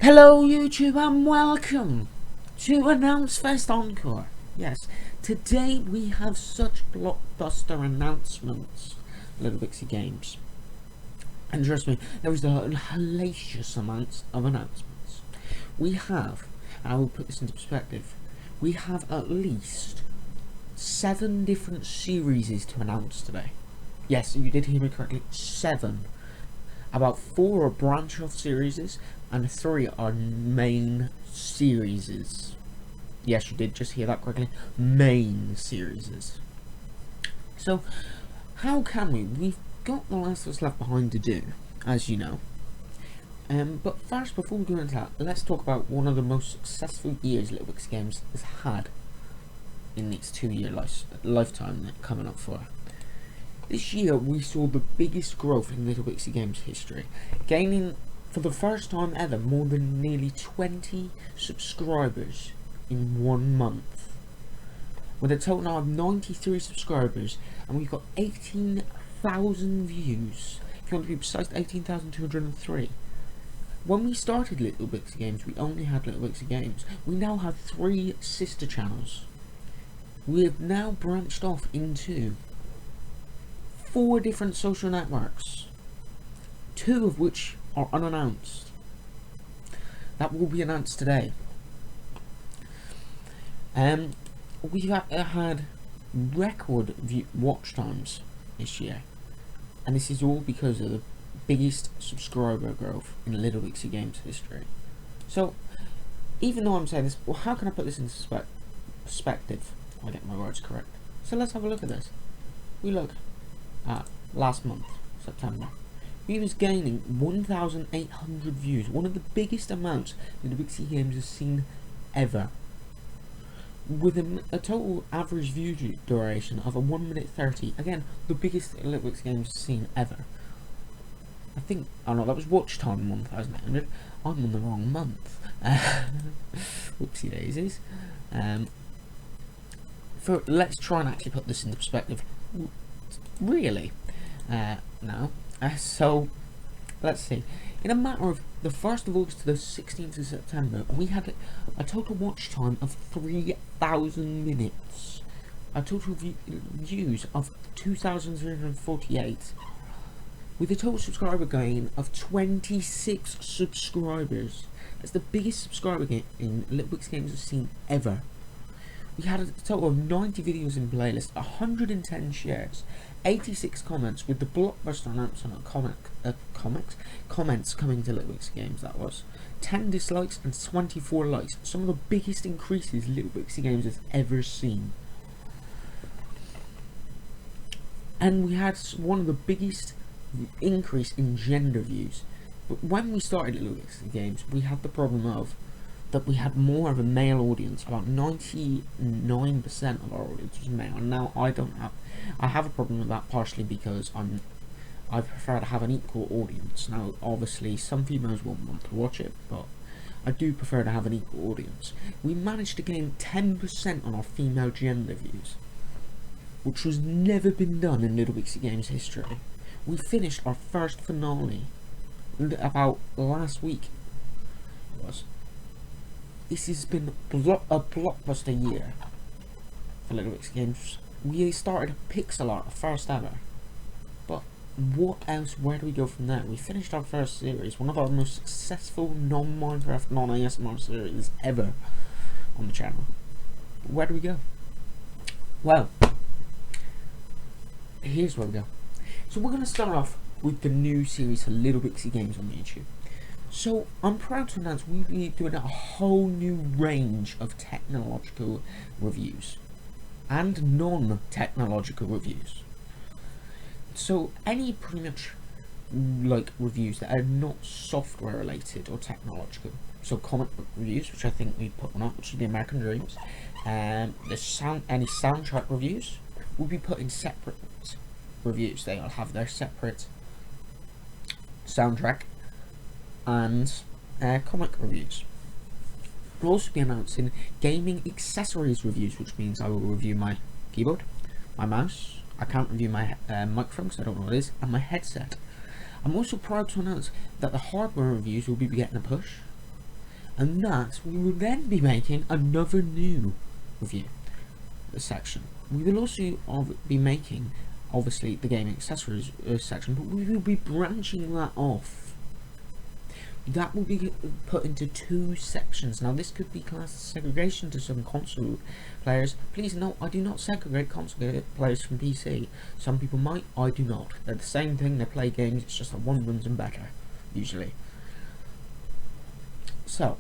Hello YouTube and welcome to Announce Fest Encore. Yes, today we have such blockbuster announcements, Little Bixy Games. And trust me, there is a hellacious amount of announcements. We have, and I will put this into perspective, we have at least 7 different series to announce today. Yes, you did hear me correctly, 7. About 4 are branch-off series, and 3 are main series. Yes, you did just hear that correctly. Main series. So, how can we? We've got The Last of Us Left Behind to do, as you know. But first, before we go into that, let's talk about one of the most successful years Little Bixy Games has had in its 2-year lifetime coming up for. This year we saw the biggest growth in Little Bixy Games history, gaining for the first time ever more than nearly 20 subscribers in 1 month. With a total now of 93 subscribers, and we've got 18,000 views. If you want to be precise, 18,203. When we started Little Bixy Games, we only had Little Bixy Games. We now have 3 sister channels. We have now branched off into 4 different social networks, 2 of which are unannounced. That will be announced today. We've had record watch times this year, and this is all because of the biggest subscriber growth in Little Bixy Games history. So, even though I'm saying this, well, how can I put this into perspective? I'll get my words correct. So let's have a look at this. We look at last month, September. We was gaining 1,800 views, one of the biggest amounts that the Bixy Games has seen ever, with a total average view duration of 1 minute 30. Again, the biggest Little Bixy Games has seen ever. I think, oh no, that was watch time 1,800. I'm on the wrong month. Whoopsie daisies. Let's try and actually put this into perspective. Really? No. So, let's see. In a matter of the 1st of August to the 16th of September, we had a total watch time of 3,000 minutes. A total views of 2,348. With a total subscriber gain of 26 subscribers. That's the biggest subscriber gain Little Bixy Games has seen ever. We had a total of 90 videos in playlist, 110 shares, 86 comments, with the blockbuster announcement of comments coming to Little Bixy Games, that was. 10 dislikes and 24 likes, some of the biggest increases Little Bixy Games has ever seen. And we had one of the biggest increase in gender views. But when we started Little Bixy Games, we had the problem of that we had more of a male audience. About 99% of our audience was male, and now I have a problem with that, partially because I prefer to have an equal audience. Now obviously some females won't want to watch it, but I do prefer to have an equal audience. We managed to gain 10% on our female gender views, which was never been done in Little Bixy Games history. We finished our first finale about last week. It was. This has been a blockbuster year for Little Bixy Games. We started pixel art first ever, but what else? Where do we go from there? We finished our first series, one of our most successful non-Minecraft, non-ASMR series ever on the channel. But where do we go? Well, here's where we go. So we're going to start off with the new series for Little Bixy Games on YouTube. So, I'm proud to announce we'll be doing a whole new range of technological reviews and non-technological reviews. So, any pretty much like reviews that are not software related or technological. So, comic book reviews, which I think we put one up, which is the American Dreams. Any soundtrack reviews will be put in separate reviews. They'll have their separate soundtrack and comic reviews. We'll also be announcing gaming accessories reviews, which means I will review my keyboard, my mouse. I can't review my microphone because I don't know what it is, and my headset. I'm also proud to announce that the hardware reviews will be getting a push. and that we will then be making another new review section. We will also be making, obviously, the gaming accessories section, but we will be branching that off. That will be put into 2 sections. Now, this could be classed as segregation to some console players. Please note, I do not segregate console players from PC. Some people might, I do not. They're the same thing, they play games, it's just that one runs them better, usually. So,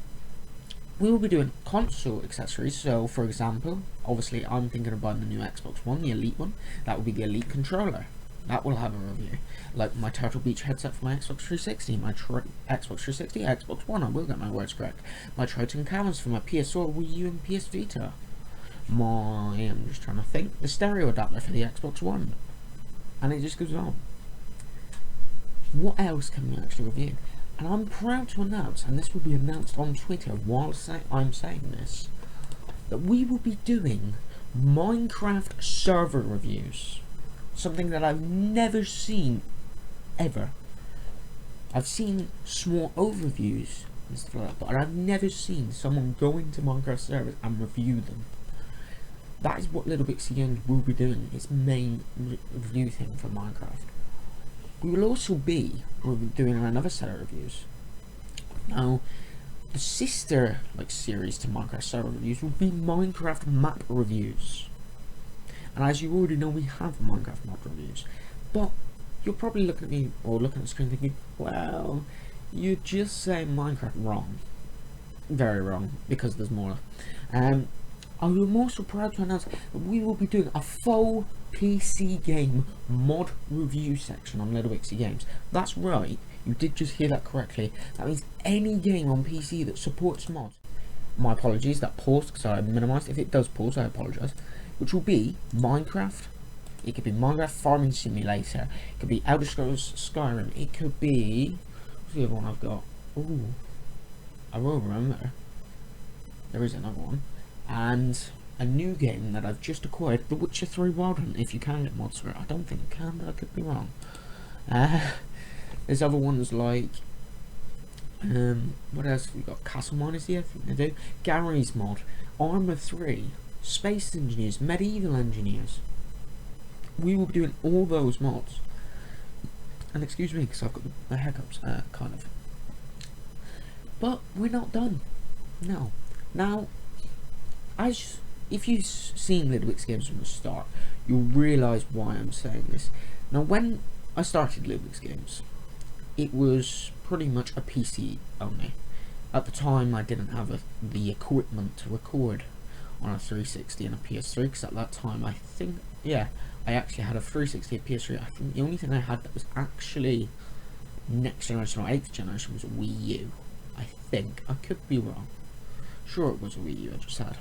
we will be doing console accessories. So, for example, obviously, I'm thinking of buying the new Xbox One, the Elite one. That will be the Elite controller. That will have a review. Like my Turtle Beach headset for my Xbox 360, my Xbox 360, Xbox One, I will get my words correct. My Triton cameras for my PS4, Wii U, and PS Vita. I'm just trying to think, the stereo adapter for the Xbox One. And it just goes on. What else can we actually review? And I'm proud to announce, and this will be announced on Twitter while I'm saying this, that we will be doing Minecraft server reviews. Something that I've never seen, ever. I've seen small overviews and stuff like that, but I've never seen someone go into Minecraft servers and review them. That is what Little Bixy Games will be doing, its main review thing for Minecraft. We will also be doing another set of reviews. Now, the sister series to Minecraft server reviews will be Minecraft map reviews. And as you already know, we have Minecraft map reviews. But you're probably looking at me or looking at the screen thinking, well, you're just saying Minecraft wrong. Very wrong, because there's more. I'm also proud to announce that we will be doing a full PC game mod review section on Little Bixy Games. That's right, you did just hear that correctly. That means any game on PC that supports mods. My apologies, that paused because I minimised. If it does pause, I apologise. Which will be Minecraft. It could be Minecraft Farming Simulator. It could be Elder Scrolls Skyrim. It could be... what's the other one I've got? Ooh, I will remember. There is another one. And a new game that I've just acquired, The Witcher 3 Wild Hunt, if you can get mods for it. I don't think you can, but I could be wrong. There's other ones like... what else have we got? Castle Miners here, I think they do. Gary's mod. Armour 3. Space Engineers, Medieval Engineers. We will be doing all those mods. And excuse me, because I've got the hiccups, kind of. But we're not done. No. Now, if you've seen Little Bixy Games from the start, you'll realise why I'm saying this. Now, when I started Little Bixy Games, it was pretty much a PC only. At the time, I didn't have the equipment to record on a 360 and a PS3, because at that time I actually had a 360 and a PS3. I think the only thing I had that was actually next generation or 8th generation was a Wii U. I think, I could be wrong. Sure, it was a Wii U I just had.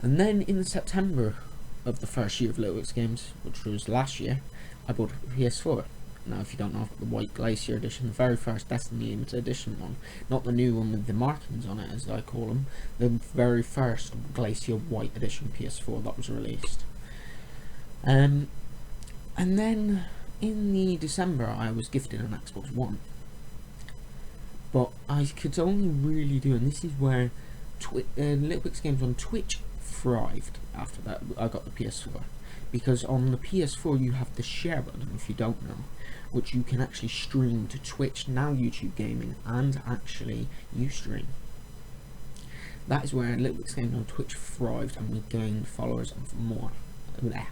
And then in September of the first year of Little Bixy Games, which was last year, I bought a PS4. Now, if you don't know, I've got the White Glacier edition, the very first Destiny Limited Edition one. Not the new one with the markings on it, as I call them. The very first Glacier White Edition PS4 that was released. And then, in the December, I was gifted an Xbox One. But I could only really do, and this is where Little Bixy Games on Twitch thrived after that. I got the PS4. Because on the PS4 you have the share button, if you don't know, which you can actually stream to Twitch, now YouTube Gaming, and actually Ustream. That is where Little Bixy Games on Twitch thrived, and we gained followers and more.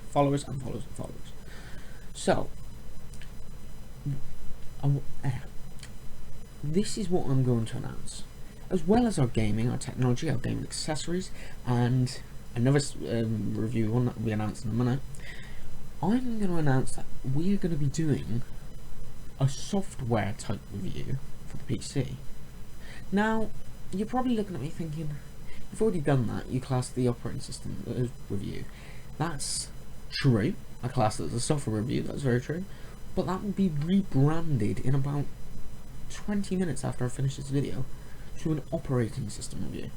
Followers and followers and followers. So, this is what I'm going to announce. As well as our gaming, our technology, our gaming accessories, and another review one that will be announced in a minute. I'm going to announce that we are going to be doing a software type review for the PC. Now, you're probably looking at me thinking, you've already done that, you classed the operating system review. That's true, I classed it as a software review, that's very true, but that will be rebranded in about 20 minutes after I finish this video to an operating system review.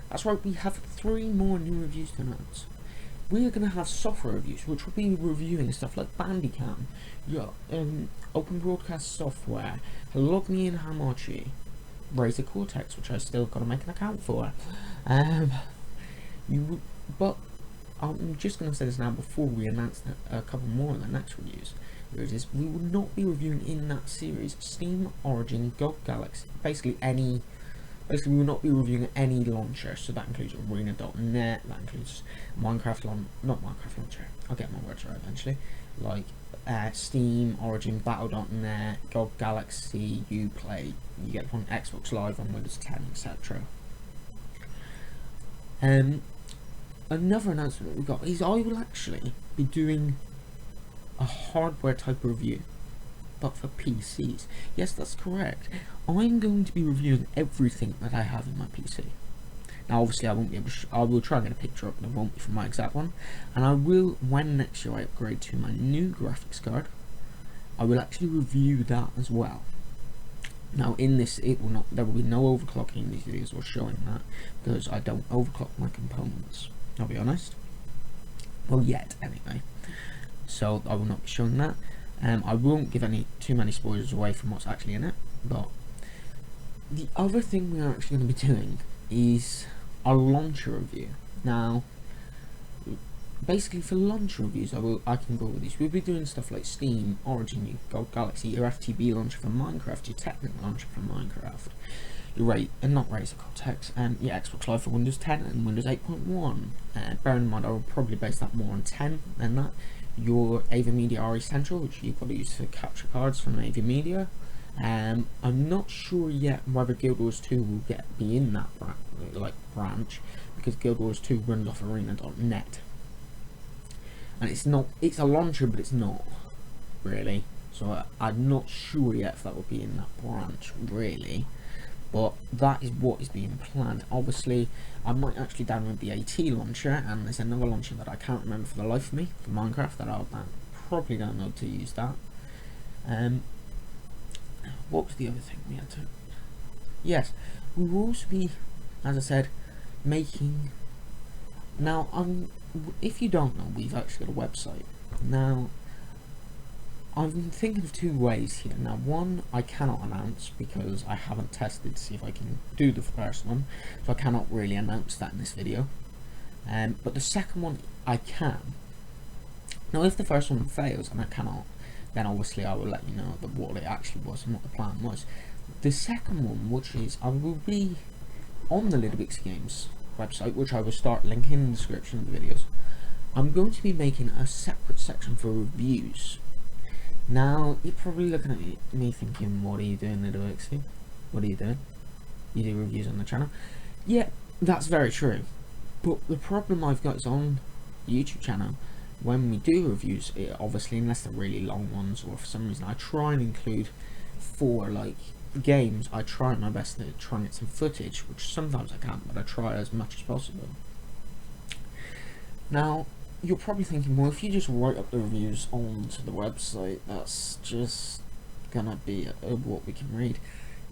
That's right, we have 3 more new reviews to announce. We are going to have software reviews, which will be reviewing stuff like Bandicam, Open Broadcast Software, Log Me in Hamachi, Razer Cortex, which I still got to make an account for. But I'm just going to say this now before we announce a couple more of the next reviews. We will not be reviewing in that series Steam, Origin, GOG Galaxy, basically we will not be reviewing any launcher, so that includes Arena.net, that includes Minecraft launcher, I'll get my words right eventually, like Steam, Origin, Battle.net, GOG Galaxy, Uplay, you get the point, Xbox Live on Windows 10, etc. Another announcement that we got is I will actually be doing a hardware type review, but for PCs. Yes, that's correct. I'm going to be reviewing everything that I have in my PC. Now, obviously, I won't be able to. I will try and get a picture up, but it won't be from my exact one. And I will, when next year I upgrade to my new graphics card, I will actually review that as well. Now, in this, there will be no overclocking in these videos or showing that, because I don't overclock my components. I'll be honest. Well, yet anyway. So I will not be showing that. I won't give too many spoilers away from what's actually in it. But the other thing we're actually going to be doing is a launcher review. Now, basically for launcher reviews, I can go with these. We'll be doing stuff like Steam, Origin, GOG Galaxy, your FTB launcher for Minecraft, your Technic launcher for Minecraft, your not Razer Cortex, and your Xbox Live for Windows 10 and Windows 8.1. Bear in mind, I will probably base that more on 10 than that. Your Avermedia RE Central, which you've got to use for capture cards from Avermedia. I'm not sure yet whether Guild Wars 2 will be in that branch, because Guild Wars 2 runs off Arena.net, and it's a launcher, but it's not really. So I'm not sure yet if that will be in that branch really. But that is what is being planned. Obviously, I might actually download the AT launcher, and there's another launcher that I can't remember for the life of me for Minecraft that I'll probably download to use that. What was the other thing we had to? Yes, we will also be, as I said, making. Now, if you don't know, we've actually got a website. Now, I've been thinking of two ways here. Now, one I cannot announce because I haven't tested to see if I can do the first one, so I cannot really announce that in this video. But the second one I can. Now, if the first one fails and I cannot, then obviously I will let you know what it actually was and what the plan was. The second one, which is I will be on the Little Bixy Games website, which I will start linking in the description of the videos. I'm going to be making a separate section for reviews. Now, you're probably looking at me thinking, what are you doing, Little Bixy? What are you doing? You do reviews on the channel? Yeah, that's very true. But the problem I've got is on the YouTube channel, when we do reviews, obviously, unless they're really long ones, or for some reason I try and include for games, I try my best to try and get some footage, which sometimes I can't, but I try as much as possible. Now, you're probably thinking, well, if you just write up the reviews onto the website, that's just gonna be what we can read.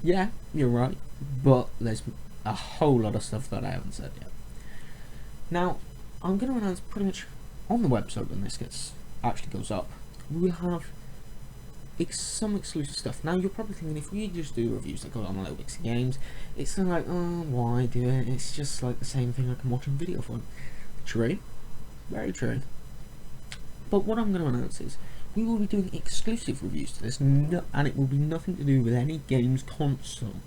Yeah, you're right, but there's a whole lot of stuff that I haven't said yet. Now, I'm gonna announce pretty much on the website when this actually goes up. We will have some exclusive stuff. Now, you're probably thinking, if we just do reviews that go on Little Bixy Games, it's kind of like, oh, why do it? It's just like the same thing I can watch in video form. True. Very true. But what I'm going to announce is we will be doing exclusive reviews to this, and it will be nothing to do with any games console.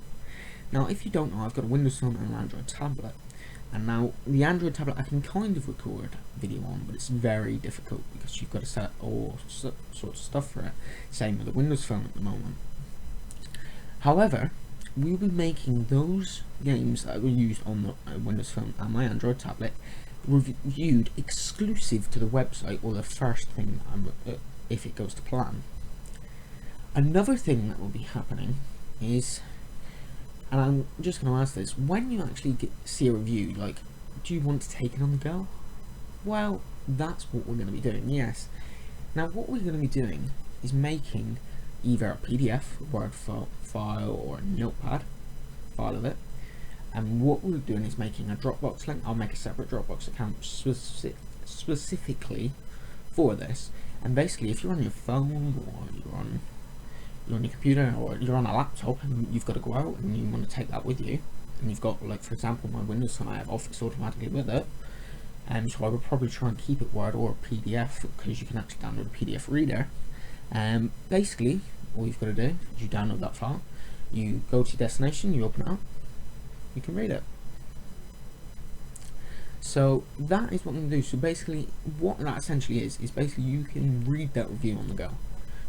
Now, if you don't know, I've got a Windows Phone and an Android tablet. And now, the Android tablet I can kind of record video on, but it's very difficult because you've got to set all sorts of stuff for it. Same with the Windows Phone at the moment. However, we'll be making those games that were used on the Windows Phone and my Android tablet reviewed exclusive to the website, or the first thing if it goes to plan. Another thing that will be happening is, and I'm just going to ask this, when you actually see a review, do you want to take it on the go? Well, that's what we're going to be doing, yes. Now, what we're going to be doing is making either a PDF, Word file, or a Notepad file of it. And what we're doing is making a Dropbox link. I'll make a separate Dropbox account specifically for this. And basically, if you're on your phone or you're on you're on your computer or you're on a laptop and you've got to go out and you want to take that with you, and you've got, like, for example, my Windows phone, I have Office automatically with it, so I would probably try and keep it Word or PDF, because you can actually download a PDF reader. Basically, all you've got to do is you download that file, you go to your destination, you open it up, you can read it. So that is what I'm going to do. So basically, what that essentially is basically you can read that review on the go.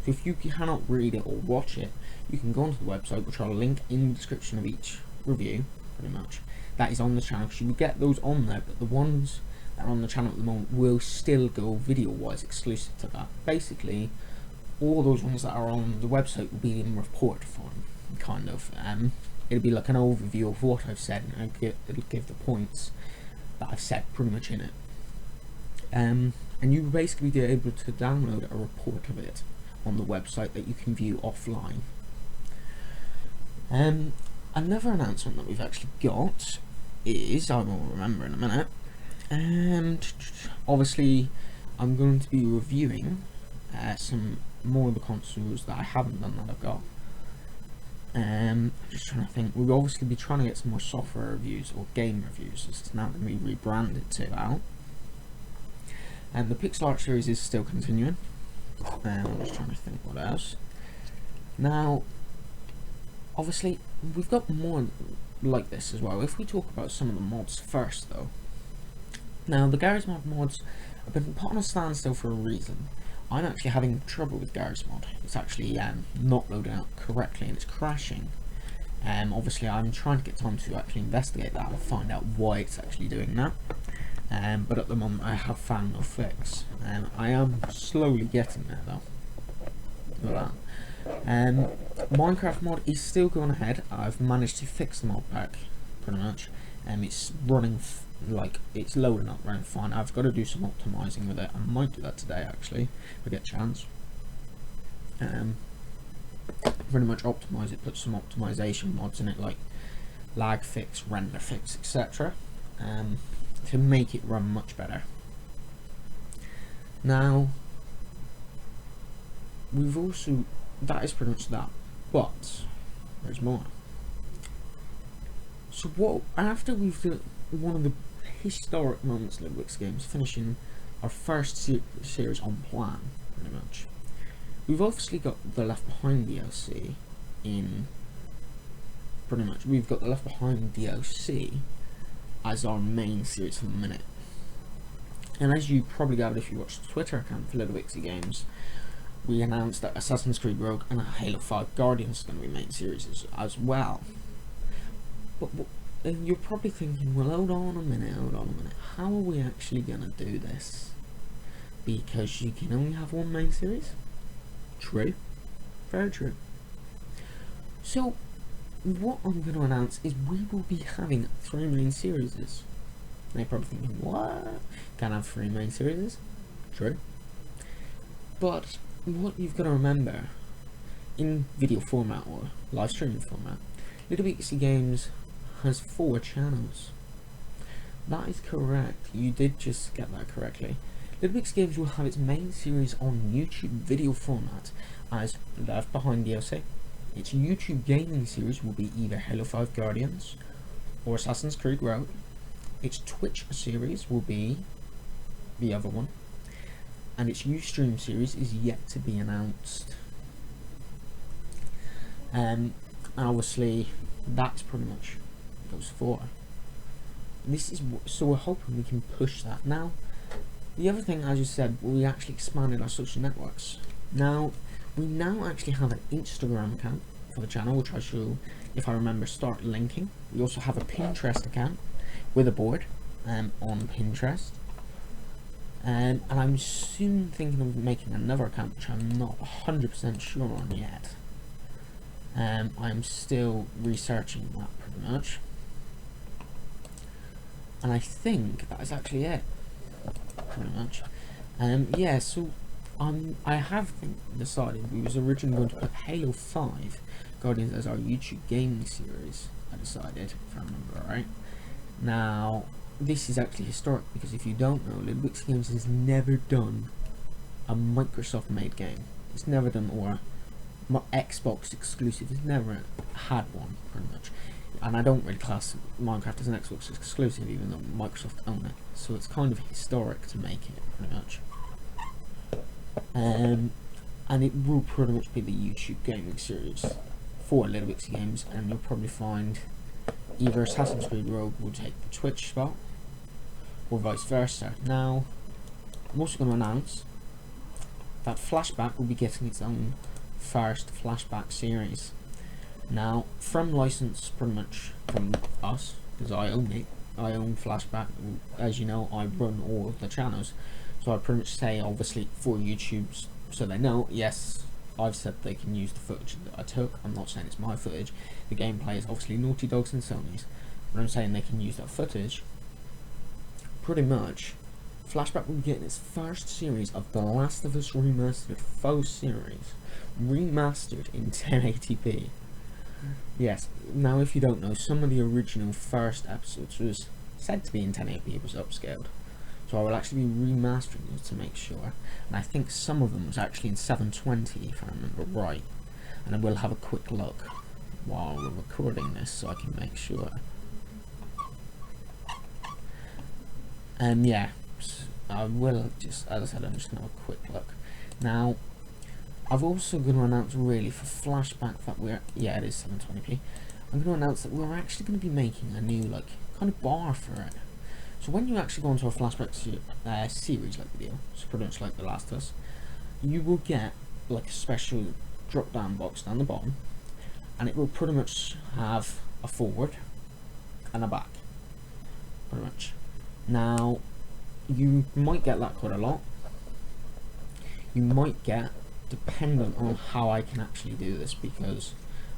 So if you cannot read it or watch it, you can go onto the website, which I'll link in the description of each review, pretty much. That is on the channel, because you will get those on there, but the ones that are on the channel at the moment will still go video-wise exclusive to that. Basically, all those ones that are on the website will be in report form, kind of. It'll be like an overview of what I've said, and it'll give the points that I've said pretty much in it. And you will basically be able to download a report of it on the website that you can view offline. Another announcement that we've actually got is, I will remember in a minute, and obviously I'm going to be reviewing some more of the consoles that I haven't done that I've got. I'm just trying to think. We'll obviously be trying to get some more software reviews or game reviews. It's now going to be rebranded to out. And the pixel art series is still continuing. I'm just trying to think what else. Now, obviously, we've got more like this as well. If we talk about some of the mods first, though. Now, the Garry's Mod mods have been put on a standstill for a reason. I'm actually having trouble with Garry's Mod. It's actually not loading up correctly and it's crashing. Obviously, I'm trying to get time to actually investigate that and find out why it's actually doing that. But at the moment, I have found no fix. I am slowly getting there, though. Look at that. Minecraft mod is still going ahead. I've managed to fix the mod pack, pretty much. It's running, like, it's loading up running fine. I've got to do some optimizing with it. I might do that today, actually, if I get a chance. Pretty much optimize it, put some optimization mods in it, like lag fix, render fix, etc. To make it run much better. Now, we've also, that is pretty much that, but there's more. So what, after we've done one of the historic moments in LBG games, finishing our first series on plan, pretty much, we've obviously got the Left Behind DLC in, pretty much, we've got the Left Behind DLC as our main series for the minute. And as you probably gathered if you watched the Twitter account for Bixy Games, we announced that Assassin's Creed Rogue and Halo 5 Guardians are going to be main series as well. But you're probably thinking, well, hold on a minute, how are we actually going to do this? Because you can only have one main series? True. Very true. So, what I'm going to announce is we will be having 3 main series. Now you're probably thinking, what? Can't have 3 main series? True. But what you've got to remember, in video format or live streaming format, Bixy Games has 4 channels. That is correct. You did just get that correctly. Bixy Games will have its main series on YouTube video format as Left Behind DLC. Its YouTube gaming series will be either Halo 5 Guardians or Assassin's Creed Rogue. Its Twitch series will be the other one. And its Ustream series is yet to be announced. And obviously, that's pretty much those 4. This is so we're hoping we can push that. Now, the other thing, as you said, we actually expanded our social networks. Now, we now actually have an Instagram account for the channel, which I shall, if I remember, start linking. We also have a Pinterest account with a board on Pinterest. And I'm soon thinking of making another account, which I'm not 100% sure on yet. I'm still researching that pretty much. And I think that is actually it, pretty much. Yeah, so I have decided we was originally going to put Halo 5 Guardians as our YouTube gaming series, I decided, if I remember right. Now, this is actually historic, because if you don't know, Bixy Games has never done a Microsoft made game. It's never done, or Xbox exclusive. It's never had one, pretty much. And I don't really class Minecraft as an Xbox exclusive, even though Microsoft own it. So it's kind of historic to make it, pretty much. And it will pretty much be the YouTube gaming series for Little Bixy Games, and you'll probably find either Assassin's Creed Rogue will take the Twitch spot, or vice versa. Now, I'm also going to announce that Flashback will be getting its own first Flashback series. Now, from license, pretty much from us, because I own it. I own Flashback. As you know, I run all of the channels, so I pretty much say, obviously, for YouTube's, so they know, yes, I've said they can use the footage that I took. I'm not saying it's my footage. The gameplay is obviously Naughty Dog's and Sony's, but I'm saying they can use that footage. Pretty much, Flashback will be getting its first series of The Last of Us Remastered faux series, remastered in 1080p. Yes, now if you don't know, some of the original first episodes was said to be in 1080p, it was upscaled. So I will actually be remastering it to make sure. And I think some of them was actually in 720, if I remember right. And I will have a quick look while we're recording this so I can make sure. Yeah, I will just, as I said, I'm just going to have a quick look. Now, I've also going to announce really for Flashback that we're, yeah, it is 720p. I'm going to announce that we're actually going to be making a new, like, kind of bar for it. So when you actually go into a Flashback series like video, so pretty much like The Last of Us, you will get like a special drop down box down the bottom, and it will pretty much have a forward and a back, pretty much. Now, you might get that quite a lot. You might get, dependent on how I can actually do this, because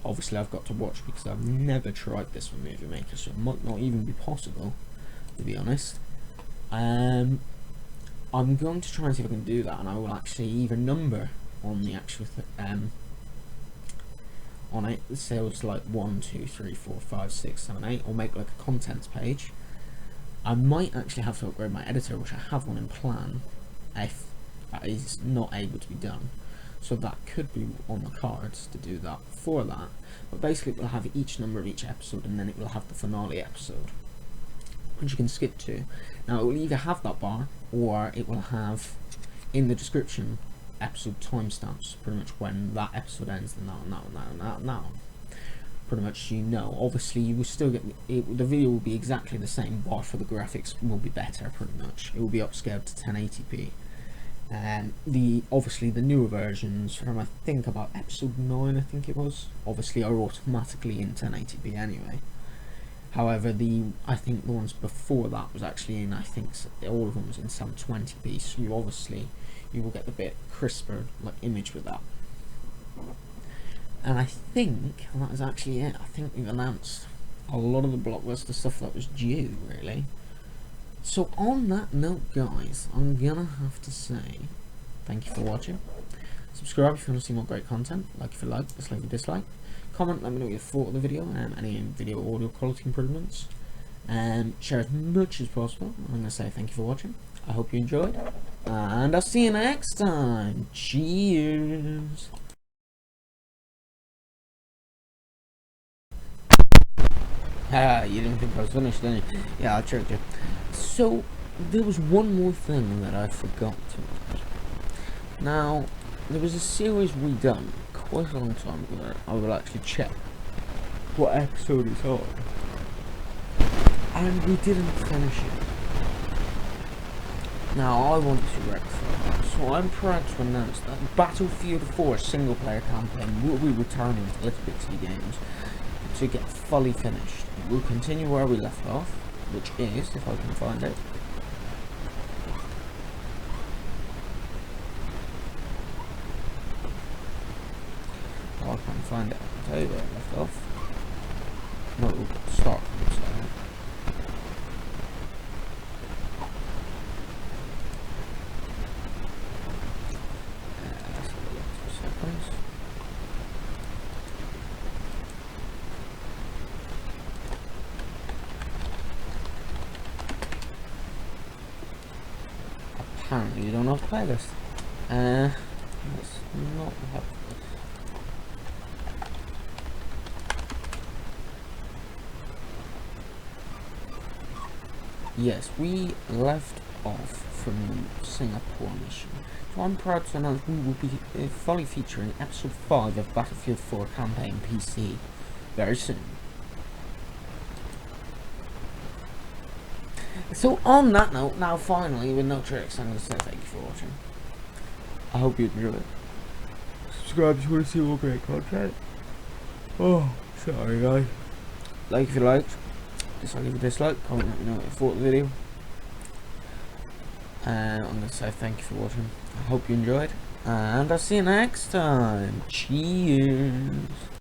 obviously I've got to watch, because I've never tried this with Movie Maker, so it might not even be possible, to be honest. I'm going to try and see if I can do that, and I will actually either number on the actual on it, say it's like 1, 2, 3, 4, 5, 6, 7, 8, or make like a contents page. I might actually have to upgrade my editor, which I have one in plan, if that is not able to be done. So that could be on the cards to do that for that. But basically it will have each number of each episode, and then it will have the finale episode, which you can skip to. Now it will either have that bar, or it will have in the description episode timestamps, pretty much when that episode ends, and that and that. Pretty much, you know. Obviously you will still get the video will be exactly the same, but for the graphics will be better. Pretty much it will be upscaled to 1080p. And obviously the newer versions from I think about episode 9, I think it was, obviously are automatically in 1080p anyway. However, I think the ones before that was actually in, I think all of them was in 720p, so you will get the bit crisper like image with that. And I think that is actually it. I think we've announced a lot of the blockbuster stuff that was due, really. So on that note, guys, I'm gonna have to say thank you for watching. Subscribe if you want to see more great content. Like if you like, dislike if you dislike. Comment, let me know what you thought of the video, any video audio quality improvements. Share as much as possible. I'm gonna say thank you for watching. I hope you enjoyed, and I'll see you next time. Cheers. You didn't think I was finished, didn't you? Yeah, I tricked you. So, there was one more thing that I forgot to. Now, there was a series we done quite a long time ago. I will actually check what episode it's on. And we didn't finish it. Now, I want to rectify that. So I'm proud to announce that Battlefield 4 single player campaign will be returning to Little Bixy Games to get fully finished. We'll continue where we left off, which is, if I can find it, I can find it, I can tell you where I left off. No, we'll start from the start. Let's have a look for seconds. Apparently you don't have a playlist. Let's not have this. yes, we left off from Singapore mission. So I'm proud to announce we will be fully featuring episode 5 of Battlefield 4 campaign PC very soon. So on that note, now finally, with no tricks, I'm going to say thank you for watching. I hope you enjoyed it. Subscribe if you want to see more great content. Oh, sorry guys. Like if you liked, dislike if you dislike, comment let me know what you thought of the video. And I'm going to say thank you for watching. I hope you enjoyed, and I'll see you next time. Cheers.